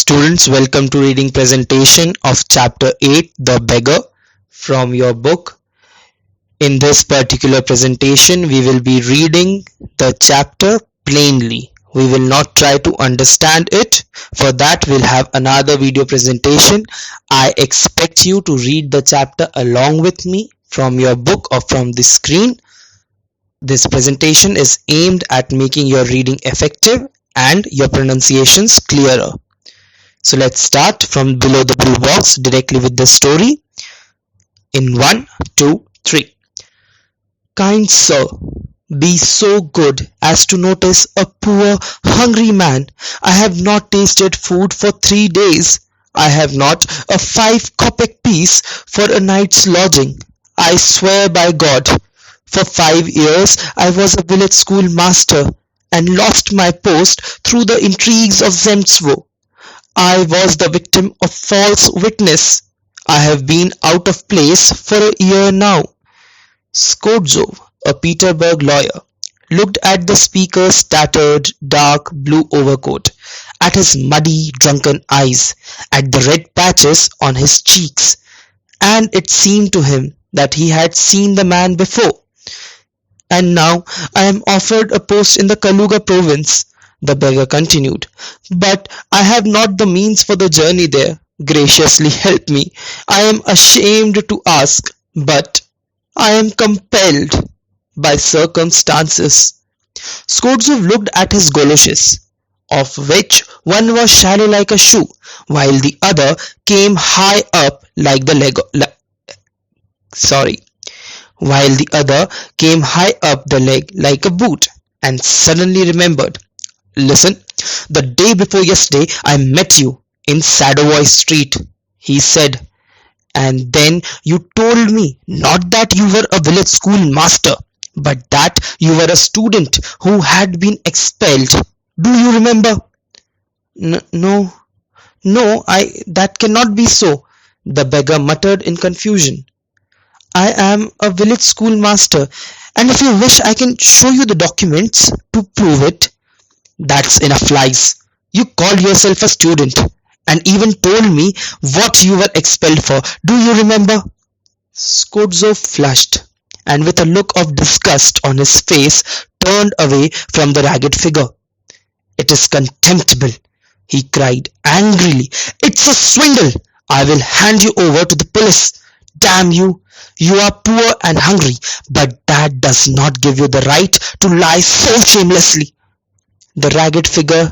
Students, welcome to reading presentation of chapter 8, The Beggar, from your book. In this particular presentation, we will be reading the chapter plainly. We will not try to understand it. For that, we'll have another video presentation. I expect you to read the chapter along with me from your book or from the screen. This presentation is aimed at making your reading effective and your pronunciations clearer. So let's start from below the blue box directly with the story. In 1, 2, 3. Kind sir, be so good as to notice a poor, hungry man. I have not tasted food for 3 days. I have not a 5 kopeck piece for a night's lodging. I swear by God. For 5 years I was a village school master and lost my post through the intrigues of Zemstvo. I was the victim of false witness. I have been out of place for a year now. Skodzov, a Peterburg lawyer, looked at the speaker's tattered, dark blue overcoat, at his muddy, drunken eyes, at the red patches on his cheeks, and it seemed to him that he had seen the man before. And now I am offered a post in the Kaluga province, the beggar continued, but I have not the means for the journey there. Graciously help me. I am ashamed to ask, but I am compelled by circumstances. Skodzov looked at his goloshes, of which one was shallow like a shoe, while the other came high up like the leg like a boot, and suddenly remembered. Listen, the day before yesterday I met you in Sadovoy Street, he said, and then you told me not that you were a village school master, but that you were a student who had been expelled. Do you remember? No, that cannot be so, the beggar muttered in confusion. I am a village school master, and if you wish I can show you the documents to prove it. That's enough lies. You called yourself a student and even told me what you were expelled for. Do you remember? Skodzov flushed and with a look of disgust on his face turned away from the ragged figure. It is contemptible, he cried angrily. It's a swindle. I will hand you over to the police. Damn you. You are poor and hungry, but that does not give you the right to lie so shamelessly. The ragged figure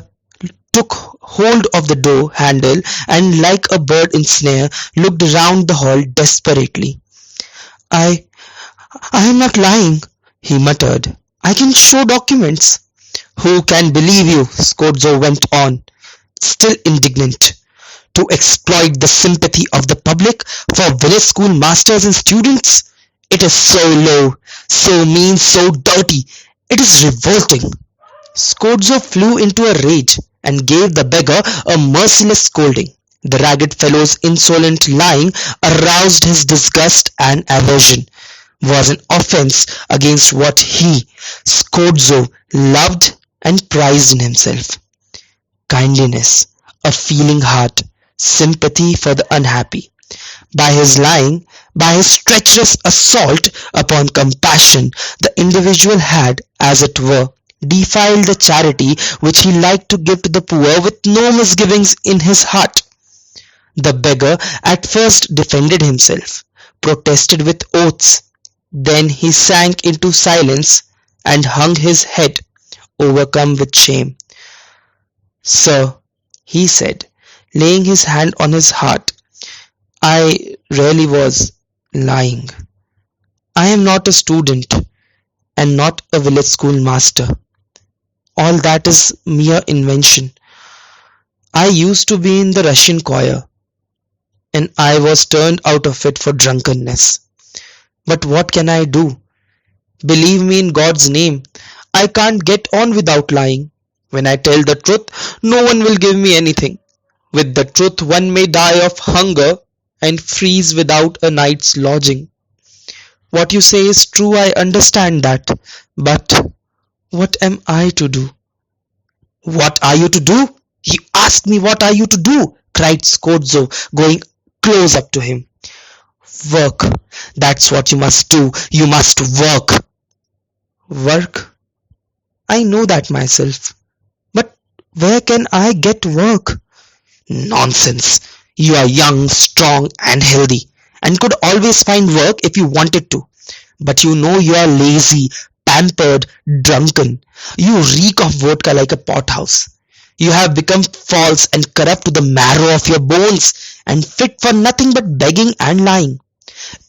took hold of the door handle and like a bird in snare looked round the hall desperately. I am not lying, he muttered. I can show documents. Who can believe you? Skodzov went on, still indignant. To exploit the sympathy of the public for village school masters and students? It is so low, so mean, so dirty. It is revolting. Skodzov flew into a rage and gave the beggar a merciless scolding. The ragged fellow's insolent lying aroused his disgust and aversion, was an offence against what he, Skodzov, loved and prized in himself. Kindliness, a feeling heart, sympathy for the unhappy. By his lying, by his treacherous assault upon compassion, the individual had, as it were, defiled the charity which he liked to give to the poor with no misgivings in his heart. The beggar at first defended himself, protested with oaths. Then he sank into silence and hung his head, overcome with shame. Sir, he said, laying his hand on his heart, I really was lying. I am not a student and not a village school master. All that is mere invention. I used to be in the Russian choir, and I was turned out of it for drunkenness. But what can I do? Believe me in God's name, I can't get on without lying. When I tell the truth, no one will give me anything. With the truth one may die of hunger and freeze without a night's lodging. What you say is true, I understand that, but what am I to do? What are you to do? You ask me what are you to do? Cried Scorzo, going close up to him. Work. That's what you must do. You must work. Work? I know that myself. But where can I get work? Nonsense. You are young, strong, and healthy, and could always find work if you wanted to. But you know you are lazy, pampered, drunken. You reek of vodka like a pothouse. You have become false and corrupt to the marrow of your bones, and fit for nothing but begging and lying.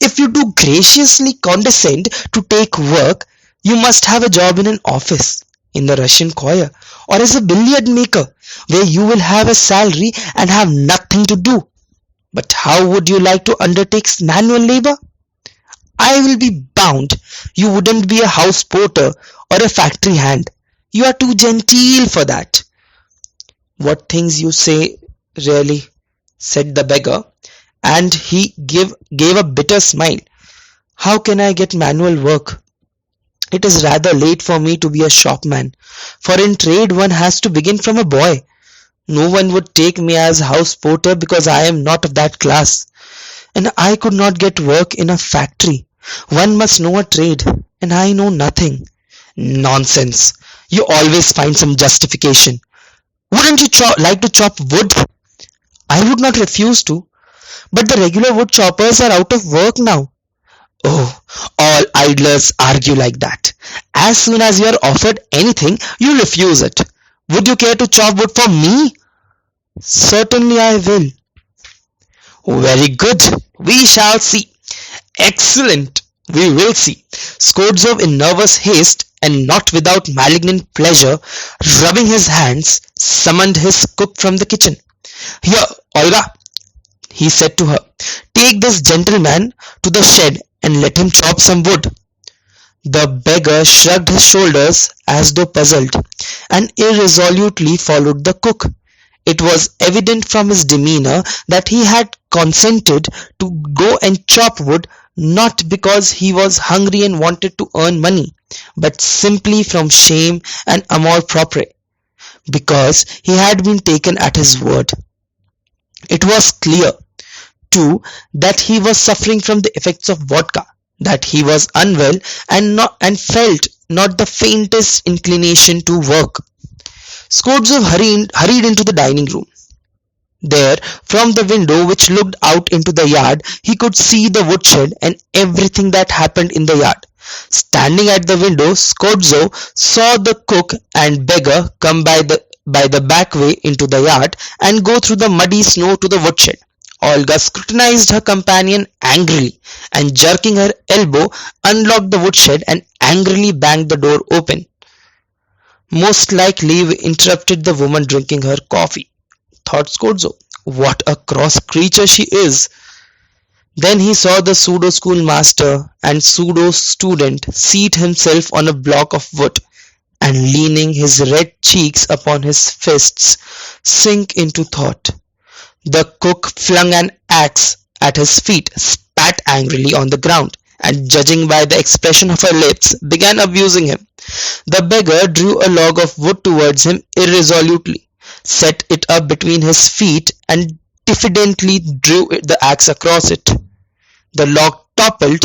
If you do graciously condescend to take work, you must have a job in an office, in the Russian choir, or as a billiard maker, where you will have a salary and have nothing to do. But how would you like to undertake manual labor? I will be bound you wouldn't be a house porter or a factory hand. You are too genteel for that. What things you say, really, said the beggar, and he gave a bitter smile. How can I get manual work? It is rather late for me to be a shopman, for in trade one has to begin from a boy. No one would take me as house porter because I am not of that class, and I could not get work in a factory. One must know a trade, and I know nothing. Nonsense! You always find some justification. Wouldn't you like to chop wood? I would not refuse to, but the regular wood choppers are out of work now. Oh, all idlers argue like that. As soon as you are offered anything, you refuse it. Would you care to chop wood for me? Certainly I will. Very good. We shall see. Excellent. We will see. Skordzov, in nervous haste and not without malignant pleasure, rubbing his hands, summoned his cook from the kitchen. Here, Olga, he said to her, take this gentleman to the shed and let him chop some wood. The beggar shrugged his shoulders as though puzzled, and irresolutely followed the cook. It was evident from his demeanour that he had consented to go and chop wood not because he was hungry and wanted to earn money, but simply from shame and amour propre, because he had been taken at his word. It was clear, too, that he was suffering from the effects of vodka, that he was unwell and felt not the faintest inclination to work. Skordzov hurried into the dining room. There, from the window which looked out into the yard, he could see the woodshed and everything that happened in the yard. Standing at the window, Skordzov saw the cook and beggar come by the back way into the yard and go through the muddy snow to the woodshed. Olga scrutinized her companion angrily, and jerking her elbow, unlocked the woodshed and angrily banged the door open. Most likely we interrupted the woman drinking her coffee, thought Skorzo. What a cross creature she is! Then he saw the pseudo schoolmaster and pseudo student seat himself on a block of wood, and leaning his red cheeks upon his fists, sink into thought. The cook flung an axe at his feet, spat angrily on the ground, and judging by the expression of her lips, began abusing him. The beggar drew a log of wood towards him irresolutely, set it up between his feet, and diffidently drew the axe across it. The log toppled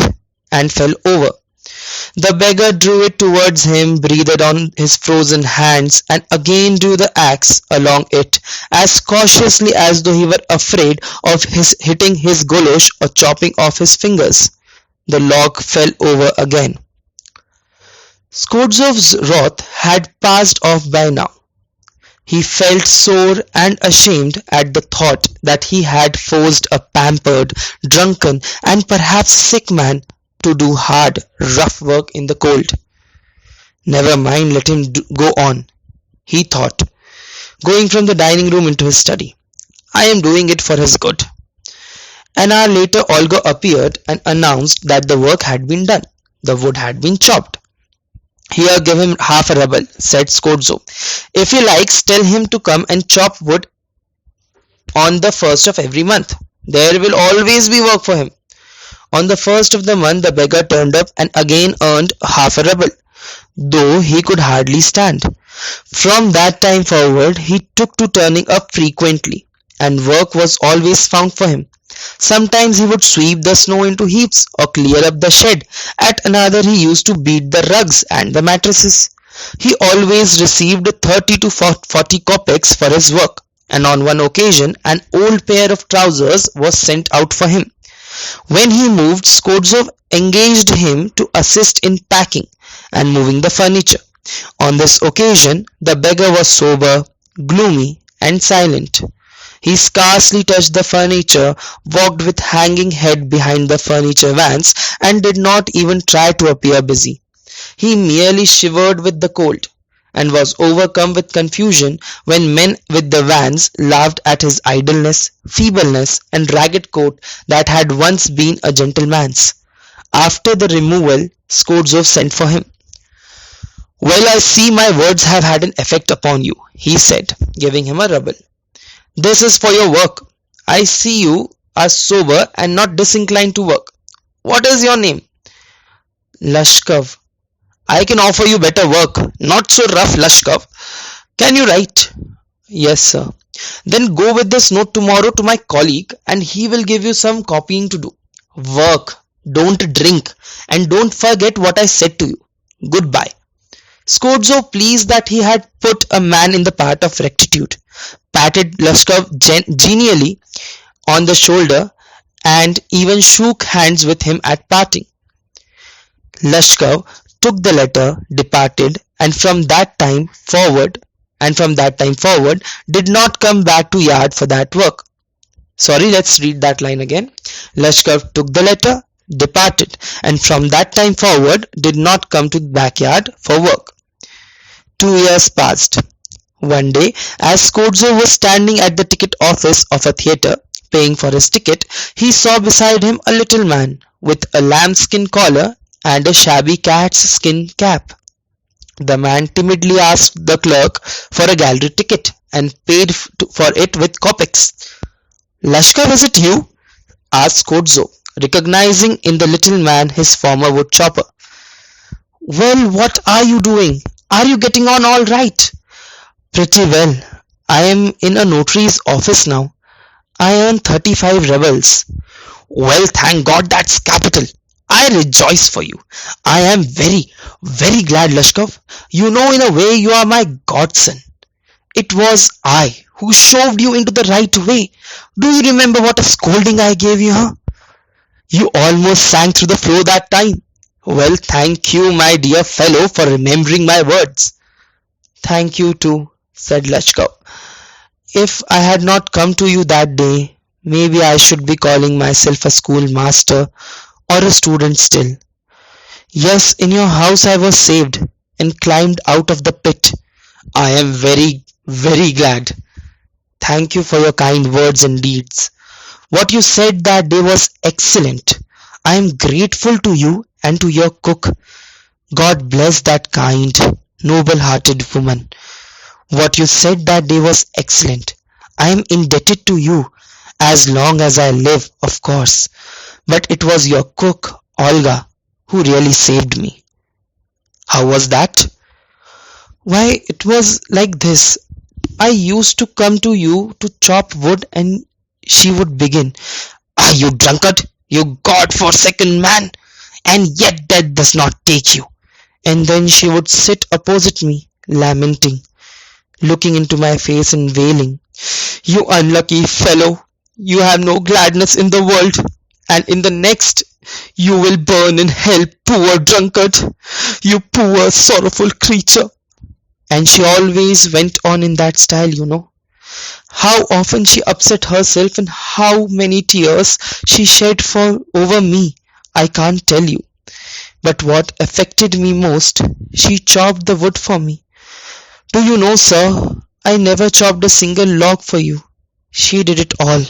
and fell over. The beggar drew it towards him, breathed on his frozen hands, and again drew the axe along it, as cautiously as though he were afraid of his hitting his golosh or chopping off his fingers. The log fell over again. Skordzov's wrath had passed off by now. He felt sore and ashamed at the thought that he had forced a pampered, drunken, and perhaps sick man to do hard, rough work in the cold. Never mind, let him go on, he thought, going from the dining room into his study. I am doing it for his good. An hour later Olga appeared and announced that the work had been done. The wood had been chopped. Here, give him half a ruble, said Skorzo. If he likes, tell him to come and chop wood on the first of every month. There will always be work for him. On the first of the month the beggar turned up and again earned half a ruble, though he could hardly stand. From that time forward, he took to turning up frequently, and work was always found for him. Sometimes he would sweep the snow into heaps or clear up the shed. At another he used to beat the rugs and the mattresses. He always received 30 to 40 kopecks for his work, and on one occasion an old pair of trousers was sent out for him. When he moved, Skorzov engaged him to assist in packing and moving the furniture. On this occasion the beggar was sober, gloomy, and silent. He scarcely touched the furniture, walked with hanging head behind the furniture vans, and did not even try to appear busy. He merely shivered with the cold, and was overcome with confusion when men with the vans laughed at his idleness, feebleness, and ragged coat that had once been a gentleman's. After the removal, Skorzov sent for him. "Well, I see my words have had an effect upon you," he said, giving him a rubble. "This is for your work. I see you are sober and not disinclined to work. What is your name?" "Lashkov." "I can offer you better work, not so rough, Lashkov. Can you write?" "Yes, sir." "Then go with this note tomorrow to my colleague and he will give you some copying to do. Work, don't drink, and don't forget what I said to you. Goodbye." Skorzov, pleased that he had put a man in the part of rectitude, patted Lashkov genially on the shoulder and even shook hands with him at parting. Lashkov took the letter, departed, and from that time forward did not come back to yard for that work. Sorry, let's read that line again. Lashkov took the letter, departed, and from that time forward did not come to the backyard for work. 2 years passed. One day, as Skorzov was standing at the ticket office of a theatre, paying for his ticket, he saw beside him a little man with a lambskin collar and a shabby cat's skin cap. The man timidly asked the clerk for a gallery ticket and paid for it with kopecks. "Lashkov, is it you?" asked Skorzov, recognizing in the little man his former wood chopper. "Well, what are you doing? Are you getting on all right?" "Pretty well. I am in a notary's office now. I earn 35 rubles." "Well, thank God, that's capital. I rejoice for you. I am very, very glad, Lashkov. You know, in a way, you are my godson. It was I who shoved you into the right way. Do you remember what a scolding I gave you, huh? You almost sank through the floor that time. Well, thank you, my dear fellow, for remembering my words." "Thank you too," said Lashkov. "If I had not come to you that day, maybe I should be calling myself a schoolmaster or a student still. Yes, in your house I was saved and climbed out of the pit. I am very, very glad. Thank you for your kind words and deeds. What you said that day was excellent. I am grateful to you and to your cook. God bless that kind, noble-hearted woman. What you said that day was excellent. I am indebted to you as long as I live, of course. But it was your cook, Olga, who really saved me." "How was that?" "Why, it was like this. I used to come to you to chop wood and she would begin, 'Ah, you drunkard, you God-forsaken man, and yet death does not take you.' And then she would sit opposite me, lamenting, looking into my face and wailing, 'You unlucky fellow, you have no gladness in the world, and in the next you will burn in hell, poor drunkard, you poor sorrowful creature.' And she always went on in that style, you know. How often she upset herself and how many tears she shed for over me, I can't tell you. But what affected me most, she chopped the wood for me. Do you know, sir, I never chopped a single log for you. She did it all.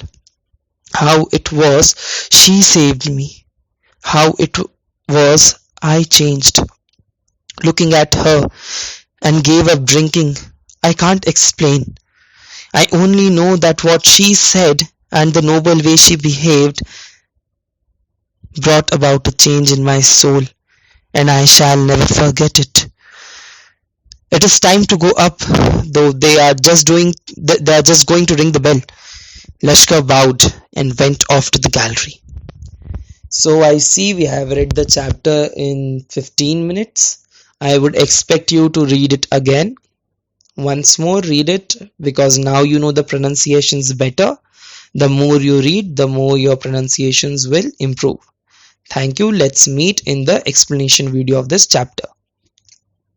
How it was she saved me. How it was I changed. Looking at her and gave up drinking, I can't explain. I only know that what she said and the noble way she behaved brought about a change in my soul, and I shall never forget it. It is time to go up, though they are just going to ring the bell. Lashkar bowed and went off to the gallery. So I see we have read the chapter in 15 minutes. I would expect you to read it again. Once more, read it, because now you know the pronunciations better. The more you read, the more your pronunciations will improve. Thank you. Let's meet in the explanation video of this chapter.